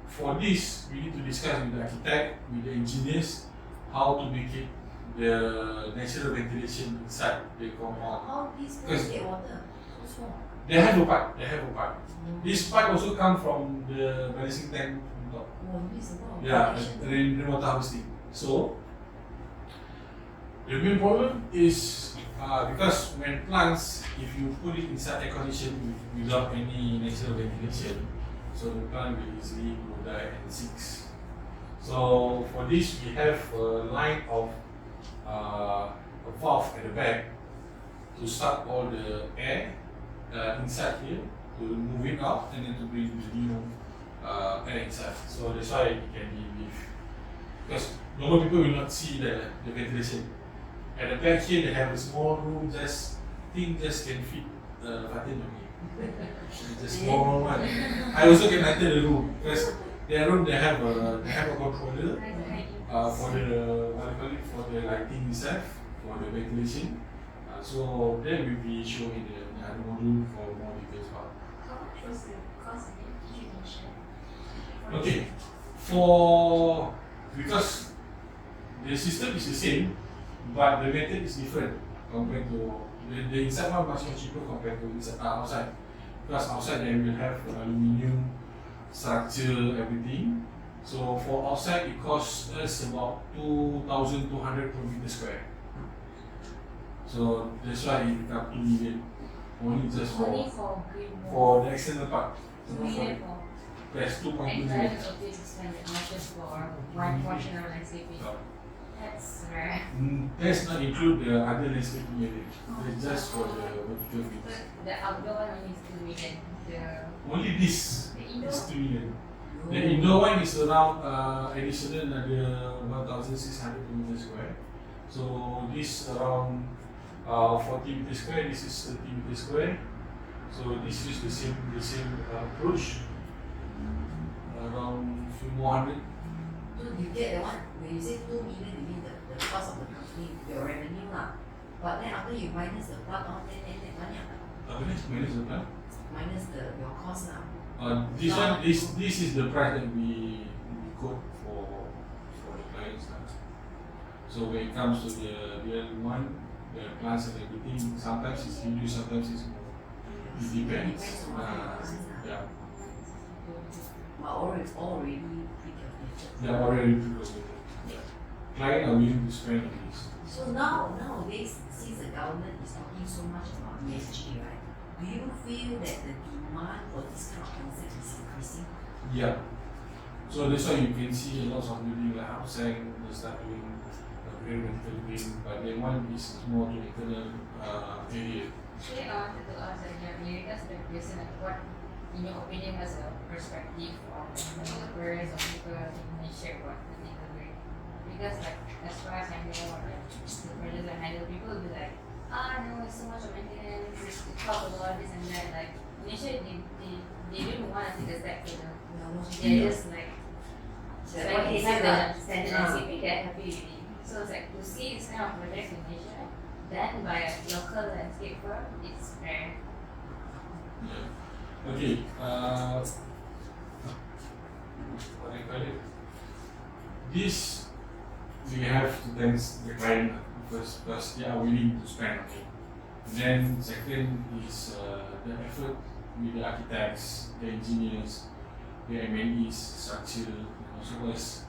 for this, we need to discuss with the architect, with the engineers, how to make it the natural ventilation inside the compound. How these Because- guys get water? So small. They have a pipe. They have a pipe. This pipe also come from the balancing tank on top. Oh, this is a lot of Yeah, connection. rainwater harvesting. So the main problem is because when plants, if you put it inside air condition without any natural ventilation, so the plant will easily go die and sick. So for this, we have a line of a valve at the back to suck all the air inside here, to move it out and then to bring the new air inside. So that's why it can be with, because normal people will not see the ventilation. At the back here, they have a small room, just can fit Fatin only. It's a small one. I also can enter the room because their room they have a controller for the what do you call it, for the lighting itself, for the ventilation. So that will be shown in the other module for more details about. How much was the cost again? Did you mention? Okay, because the system is the same, but the method is different compared to the inside one much more cheaper compared to inside outside. Because outside they will have aluminium structure, everything. So for outside it costs us about 2,200 per meter square. So that's why it become 2 million. Only just Only for for green wall. the external part. 2 million for. Yes, 2.2 And million. private office is spent as much as for one portion of landscaping. That's rare. Let's not include the other landscaping area. It's just for the vertical But fields. the outdoor one only is 2 million. The Only this indoor is 2 million. The indoor one is around additional another 1,600 meter square. So this around 40 meter square. This is 30 meter square. So this is the same approach. Around few more hundred. So you get the one, when you say 2 million, you mean the cost of the company, your revenue lah. But then after you minus the part off, then banyak lah. Minus the plan. Minus your cost lah. This one, this is the price that we quote for the clients. So when it comes to the real one, the plans and everything, sometimes it's reduced, sometimes it's more. It depends. Depends on what you want, Yeah, But already pre-calculated. they are already pre-calculated. Yeah. Client are willing to spend on this. So nowadays, since the government is talking so much about ESG, right? Do you feel that the demand for this kind of concept is increasing? Yeah. So that's why you can see a lot of building like outside, they start doing very vertical green, but then one is more to internal area. Actually, I wanted to ask because the person, like, what, in your opinion, has a perspective of developers or people in Malaysia about vertical green? Because, like, as far as I know, like, the projects I handle, people will be like, no, it's so much of maintenance, it's talk about this and that. Like, Malaysia, they didn't want to take a step further. They're just like, So like what they is have it the lah? standard landscaping, they're happy with it. So it's like to see this kind of projects in Malaysia done by a local landscape firm, it's rare. Yeah. Okay. What do you call it? This we have to thank the client first because they are willing to spend on it. Then second is the effort with the architects, the engineers, the M&Es, structure, and also us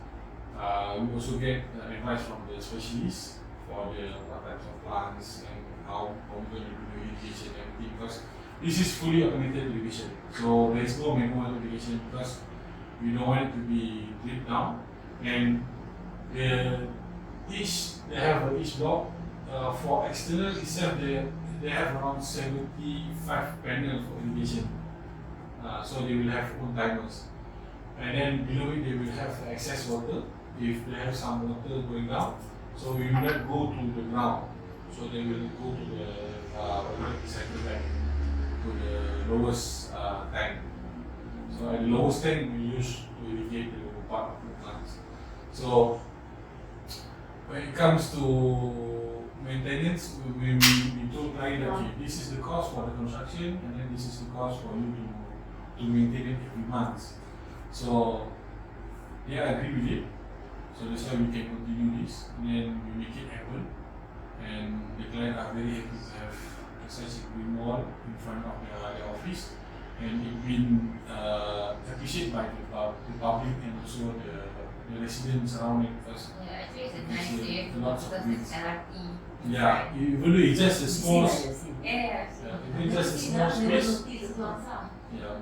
We also get advice from the specialists for the what types of plants and how we're going to do the irrigation and everything, because this is fully automated irrigation. So there is no manual irrigation because we don't want it to be drip down. And they have each block for external itself they have around 75 panels for irrigation. So they will have own timers. And then below it they will have excess water if they have some water going down. So we will not go to the ground. So they will go to the recycle bank, to the lowest tank. So at the lowest tank we use to irrigate the lower part of the plants. So when it comes to maintenance, we told client that okay, this is the cost for the construction and then this is the cost for you to maintain it every month. So they agree with it. So that's why we can continue this and then we make it happen. And the client are very happy to have such a green wall in front of their office. And it's been appreciated by the public and also the residents surrounding us. Yeah, actually it's a nice day lots of because greens. it's LRT. Yeah, even though it's just a small, Yeah. it's just a small space. Yeah.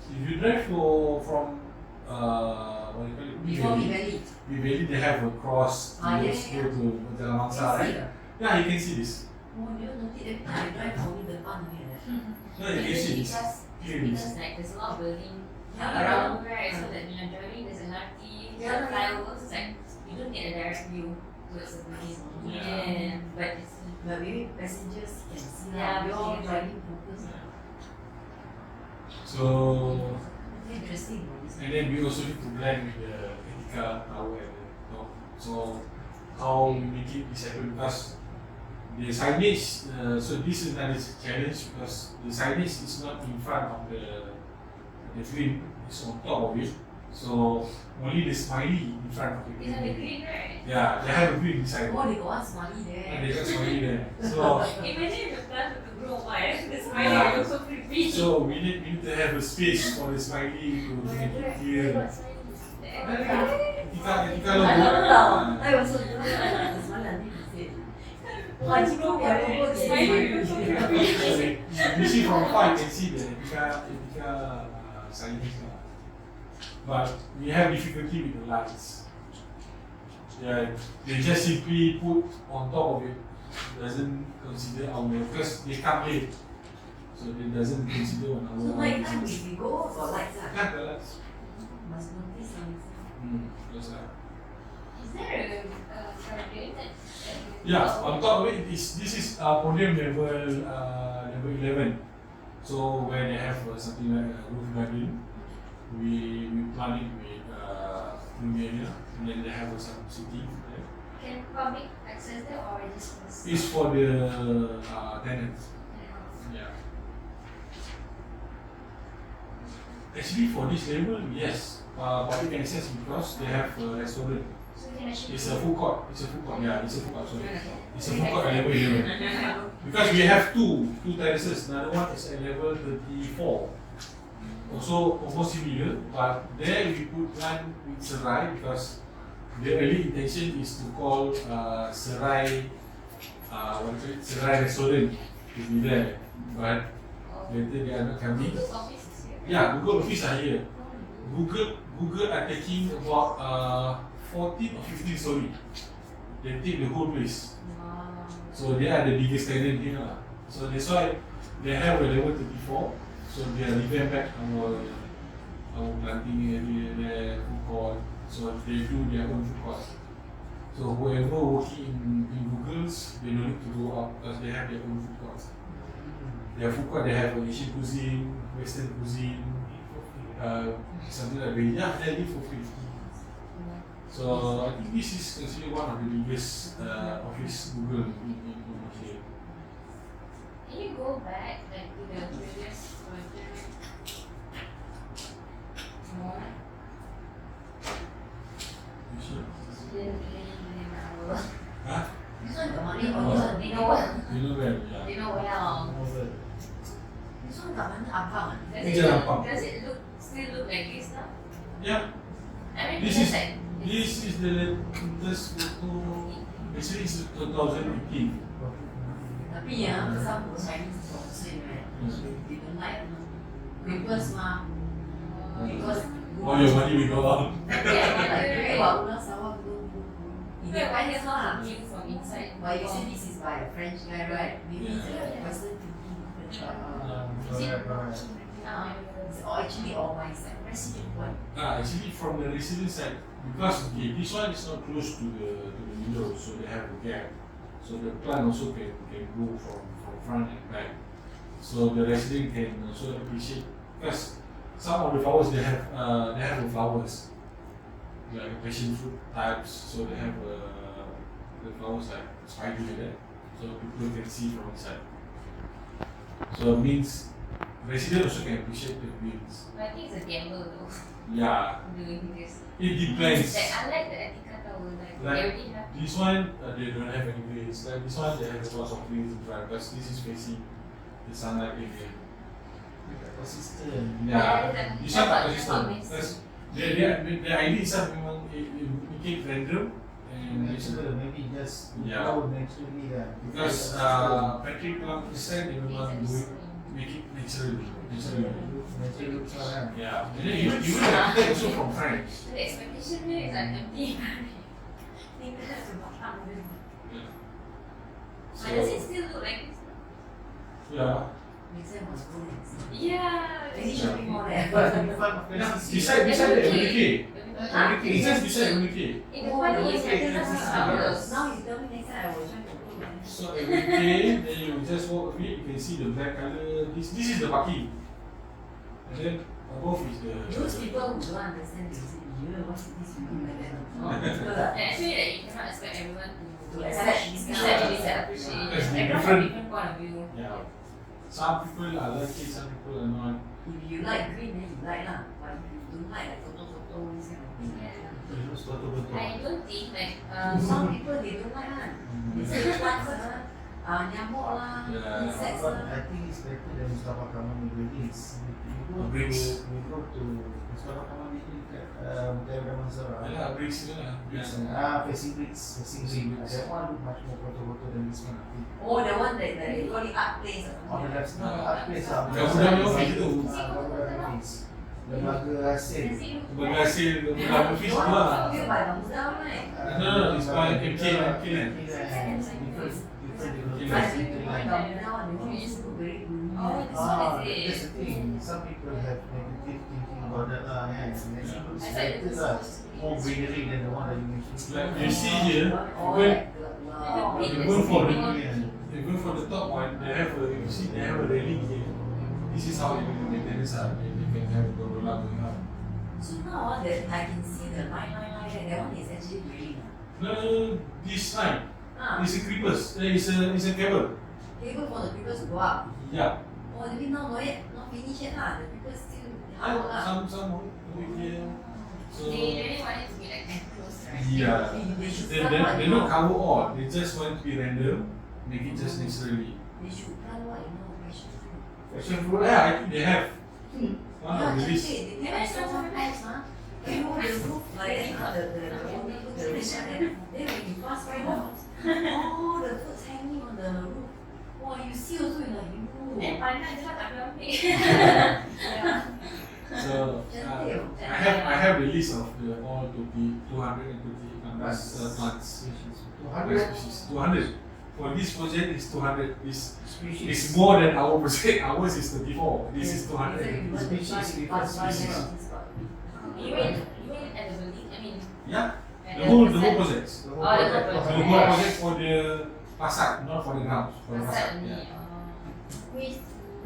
If you drive from what do you call it? Before we valid. Valley, they have a cross Yeah, towards yeah. go to Jalan Mangsa, right? Yeah, you can see this. Oh, you notice every time I drive only the pan here. No, you can see this. Clearly. Because like there's a lot of building Yeah, around, right? So that when you're driving, there's LRT, Yeah. flyovers. It's like you don't get a direct view towards the building. Yeah. But it's But maybe passengers can see Yeah, your okay. driving focus. So, Interesting. and then we also need to blend with the Etika tower at the top. So, how we make it is happen because the signage, so this is another challenge because the signage is not in front of the green, it's on top of it. So, only the smiley in front of the these are the green. green, right? Yeah, they have a green inside. Oh, they got one smiley And there. they got smiley there. So, Imagine if the plant were to grow wide, the smiley Yeah. would look so creepy. so we need to have a space for the smiley to make it clear. Etika logo. I don't know. I was so good. The smiley until he said, "Why you know your logo is Smiley smiley?" so creepy. You see from far, you can see the Etika signage. But we have difficulty with the lights. Yeah, they just simply put on top of it. Doesn't consider our because they come late, so they doesn't consider on our. So night time if we go got lights ah. Yeah, the lights. Must notice something. That's right. Is there a garden that Yeah, on top of it is this is podium level 11. So where they have something like a roof garden, we plant it with area, and then they have some seating there. Can public access that or just for us? It's for the tenants. Yeah. Actually, for this level, yes, public access because they have a restaurant. So we can actually It's a food court. It's a food court. Yeah, it's a food court. Sorry, it's a food court at level 11. Because we have two terraces. Another one is at level 34. Also almost similar, but there we put one with serai because the early intention is to call serai serai restaurant to be there, but later they are not coming. Google's office is here. Yeah, Google office are here. Google are taking about 14 or 15 story. They take the whole place. Wow. So they are the biggest tenant here. So that's why they have a level 34. So they are revamp back our planting area there, food court. So they do their own food court. So whoever working in Google's, they don't need to go out because they have their own food court. Their food court, they have Asian cuisine, Western cuisine, something like that. Yeah, they live for free. So I think this is considered one of the biggest office Google in Malaysia. Can you go back like to the previous project? No. You sure? Huh? This one got money or Oh. this one They know what? You know where? Yeah. They know well. This one got money Ampang ah. Does It's it a look, pump. does it still look like this now? Yeah. I mean, This because is- like This is the latest photo. Actually, it's 2018. Tapi ya, some Chinese also right, they don't like creepers mah, because Oh, your money will go up. like Baula Sawah go. Wait, why is not looking from inside? But you say this is by a French guy, right? Maybe it's a Western thinking. Is it It's all actually all my side. Resident one. Actually, from the resident side, because okay, this one is not close to the window, so they have a gap. So the plant also can grow from front and back. So the resident can also appreciate, because some of the flowers they have the flowers like passion fruit types. So they have the flowers like spider like that. So people can see from inside. So it means resident also can appreciate the greens. I think it's a gamble though, Yeah, doing this. it depends. Like, I like the Etika tower, like Like, they already have. This one, they don't have any greens. Like this one, they have lots of greens in front because this is facing the sunlight area. Consistent. Yeah, this one tak consistent. That's Because the idea itself memang make it random and Natural, maybe just Yeah. grow naturally lah. because Patrick Plum percent they memang do it, make it naturally. Natural looks lah kan. Yeah, and then even the architect also from France. The expectation here is like empty. Think that's about how it is. Yeah. But does it still look like this? Yeah. Next time must go next. Yeah. Any shopping mall there? Beside the MBK. Huh? It's just beside MBK. In the front is yeah, like yeah, this. Now you tell me next time I will try to go there. So MBK, then you just walk a bit, you can see the black color. This is the parking. And then above is the. Those people who don't understand, they say, yeah, what's this you do like that? No, people And are actually, like, you cannot expect everyone to to accept this kind of appreciate Yes, it. Everyone have different. different point of view. Yeah. Some people are like it, some people are not. If you like green, then you like lah. But if you don't like photo, this kind of thing. Yeah. Terus betul-betul. I don't think like Some people they don't like lah. They say plants nyamuk lah, Yeah. insects But lah. I think it's better than Mustafa Kamal buildings. Bricks. We go to Mustafa Kamal building kat Daerah Mansara. Yeah, bricks ni lah. Bricks Yeah. facing bricks. Facing bricks. That one look much more photo than this one. Oh, the one that they call it art place or On the something. left side, art place lah. Budak-budak office tu. Budak-budak office. Lembaga hasil. Berhasil budak office tu lah. Built by Bangsa, right? No, it's by MK kan. I think the one now, the one is very gloomy. Oh, this one is That's the it. thing. Some people have negative thinking about that lah, kan. And it looks I thought it better was lah. supposed to be More greenery than the one that you mentioned. Like you see here, Oh, when like the, wow. you go for the Yeah. you go for the top one, they have a you see they have a railing here. This is how you maintenance are. They can have a gondola going up. So now that I can see the line, that one is actually green. No, this line Ah, is a creepers. It's a cable. cable for the people to go up. Yeah. Oh, maybe now not yet, not finished yet lah. The people still hard work lah. Some over here. So They really want it to be like enclosed, right? yeah. They should They, plant they, what they you don't know. cover all. They just want to be random, make it just naturally. They should plant what you know. Passion fruit. Fashion fruit, yeah, I think they have. One Yeah, of the actually, list. they can also sometimes you know the roof like that, the roof then when you pass by all the fruits hanging on the roof. Wow, you see also you're like, And you. pandai je lah tak boleh ambil. So I have the list of the all 220 plants. 200 Species. 200. For this project is 200. This species. is more than our project. Ours is 34. This is 200. You mean at the building? I mean, Yeah. at The whole facade? project. The Oh, the whole The project. whole project for the facade, not for the grounds. For the Facade facade. only. Yeah.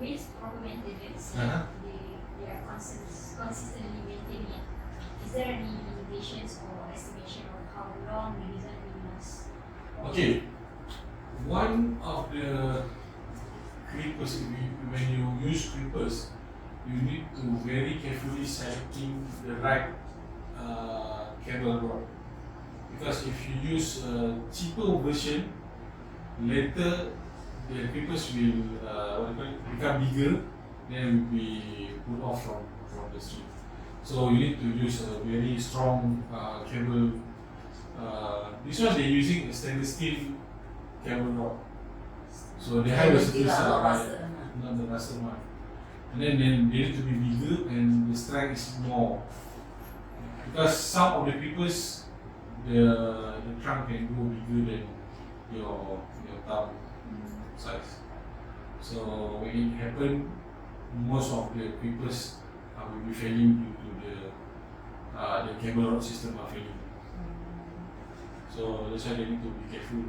With proper maintenance, Uh-huh. they are consistently maintaining it. Is there any limitations or estimation of how long the design will last? Okay. One of the creepers, when you use creepers, you need to very carefully selecting the right cable rod. Because if you use a cheaper version, later the creepers will become bigger, then will be put off from the street. So you need to use a very strong cable. This one they're using a stainless steel cable rod. So they have a Stainless steel steel lah, not right? rusted one lah. Not the rusted one. And then they need to be bigger and the strength is more. Because some of the people's the trunk can go bigger than your thumb size. So when it happen, most of the people's will be failing due to the cable rod system are failing. So that's why they need to be careful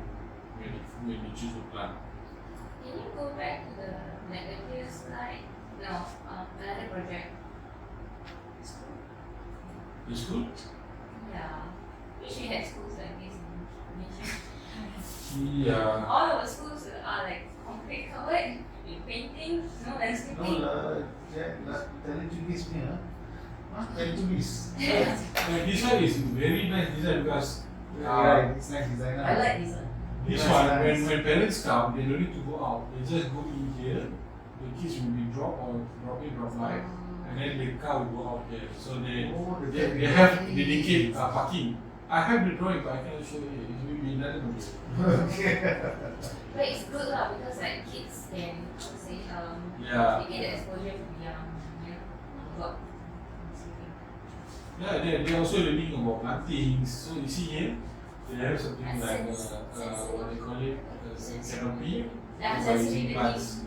when you choose to plant. Can you go back to the negative slide? No, another project. The school? Yeah. Wish we had schools like this in Malaysia. Yeah. All of the schools are like concrete covered with painting, no No landscaping. lah, Teletubbies punya. Teletubbies. This one is very nice design because Yeah, it's nice design. I like this one. this Nice, one nice. when parents come, they don't need to go out. They just go in here. The kids will be drop in, drop out, and then the car will go out there. So they have dedicated parking. I have the drawing, but I cannot show you. It will be another module. Okay. But it's good lah because like kids can how to say Yeah. they get the exposure from young, about Yeah, they also learning about plantings. So you see here, they have something like what they call it, canopy. yeah, by using sensitivity. plants.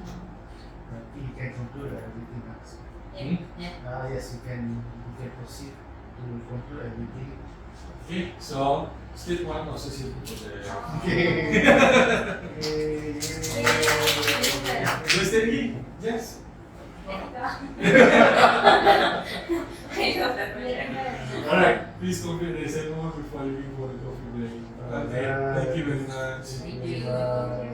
You can control everything. Yeah. Yes, you can proceed to control everything. Okay, so state one also sit over there. Okay. You stay again? Yes. I love that project. Alright, please complete the assignment before leaving for the coffee break. Okay, thank you very much. Thank you. Bye.